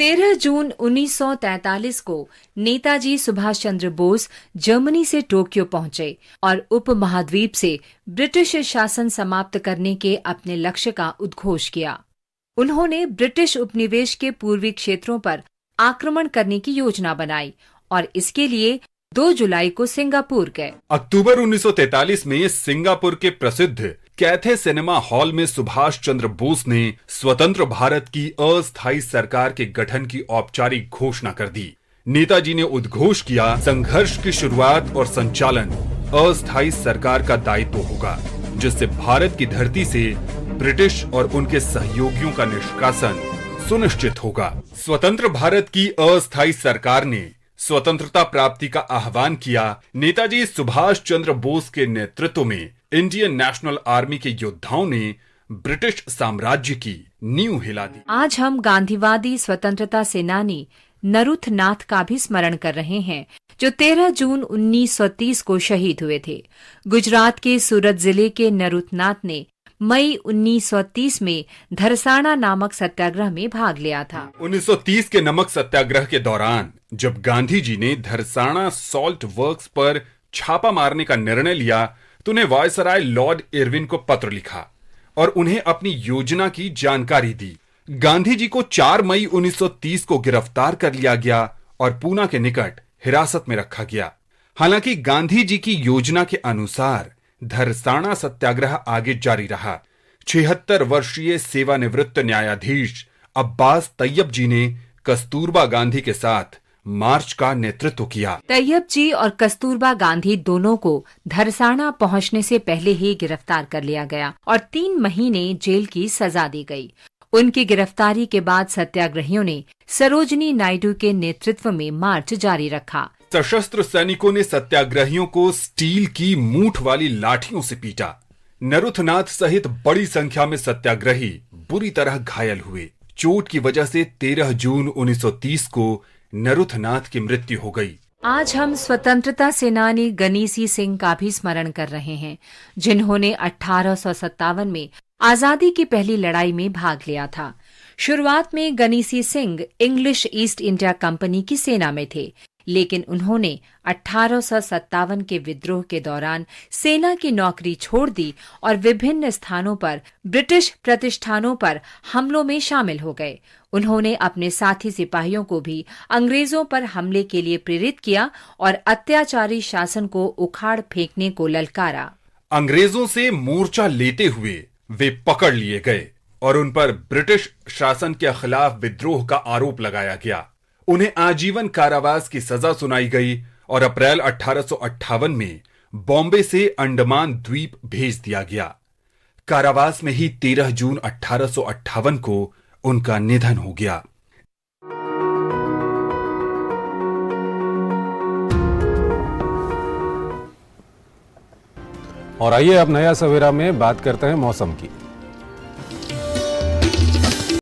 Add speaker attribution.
Speaker 1: 13 जून 1943 को नेताजी सुभाष चंद्र बोस जर्मनी से टोक्यो पहुंचे और उपमहाद्वीप से ब्रिटिश शासन समाप्त करने के अपने लक्ष्य का उद्घोष किया। उन्होंने ब्रिटिश उपनिवेश के पूर्वी क्षेत्रों पर आक्रमण करने की योजना बनाई और इसके लिए 2 जुलाई को सिंगापुर गए।
Speaker 2: अक्टूबर 1943 में सिंगापुर के प्रसिद्ध कैथे सिनेमा हॉल में सुभाष चंद्र बोस ने स्वतंत्र भारत की अस्थायी सरकार के गठन की औपचारिक घोषणा कर दी। नेताजी ने उद्घोष किया, संघर्ष की शुरुआत और संचालन अस्थायी सरकार का दायित्व होगा, जिससे भारत की धरती से ब्रिटिश और उनके सहयोगियों का निष्कासन सुनिश्चित होगा। स्वतंत्र भारत की अस्थायी सरकार ने स्वतंत्रता प्राप्ति का आह्वान किया। नेताजी सुभाष चंद्र बोस के नेतृत्व में इंडियन नेशनल आर्मी के योद्धाओं ने ब्रिटिश साम्राज्य की नींव हिला दी।
Speaker 1: आज हम गांधीवादी स्वतंत्रता सेनानी नरुथनाथ का भी स्मरण कर रहे हैं, जो 13 जून 1930 को शहीद हुए थे। गुजरात के सूरत जिले के नरुथनाथ ने मई 1930 में धरसाना नामक सत्याग्रह में भाग लिया था।
Speaker 2: 1930 के नमक सत्याग्रह के दौरान जब गांधी जी ने धरसाना सॉल्ट वर्क्स पर छापा मारने का निर्णय लिया, तो उन्हें वायसराय लॉर्ड इरविन को पत्र लिखा और उन्हें अपनी योजना की जानकारी दी। गांधी जी को 4 मई 1930 को गिरफ्तार कर लिया गया और पूना के निकट हिरासत में रखा गया। हालांकि गांधी जी की योजना के अनुसार धरसाना सत्याग्रह आगे जारी रहा। 76 वर्षीय सेवानिवृत्त न्यायाधीश अब्बास तैयब जी ने कस्तूरबा गांधी के साथ मार्च का नेतृत्व किया।
Speaker 1: तैयब जी और कस्तूरबा गांधी दोनों को धरसाना पहुंचने से पहले ही गिरफ्तार कर लिया गया और 3 महीने जेल की सजा दी गई। उनकी गिरफ्तारी के बाद सत्याग्रहियों ने सरोजनी नायडू के नेतृत्व में मार्च जारी रखा।
Speaker 2: सशस्त्र सैनिकों ने सत्याग्रहियों को स्टील की मूठ वाली लाठियों से पीटा। नरुथनाथ सहित बड़ी संख्या में सत्याग्रही बुरी तरह घायल हुए। चोट की वजह से 13 जून 1930 को नरुथनाथ की मृत्यु हो गई।
Speaker 1: आज हम स्वतंत्रता सेनानी गनीसी सिंह का भी स्मरण कर रहे हैं, जिन्होंने 1857 में आजादी की पहली लड़ाई में भाग लिया था। शुरुआत में गनीसी Singh English East India company की सेना में थे, लेकिन उन्होंने 1857 के विद्रोह के दौरान सेना की नौकरी छोड़ दी और विभिन्न स्थानों पर ब्रिटिश प्रतिष्ठानों पर हमलों में शामिल हो गए। उन्होंने अपने साथी सिपाहियों को भी अंग्रेजों पर हमले के लिए प्रेरित किया और अत्याचारी शासन को उखाड़ फेंकने को ललकारा।
Speaker 2: अंग्रेजों से मोर्चा लेते हुए वे पकड़ लिए गए और उन पर ब्रिटिश शासन के खिलाफ विद्रोह का आरोप लगाया गया। उन्हें आजीवन कारावास की सजा सुनाई गई और अप्रैल 1858 में बॉम्बे से अंडमान द्वीप भेज दिया गया। कारावास में ही 13 जून 1858 को उनका निधन हो गया।
Speaker 3: और आइए अब नया सवेरा में बात करते हैं मौसम की।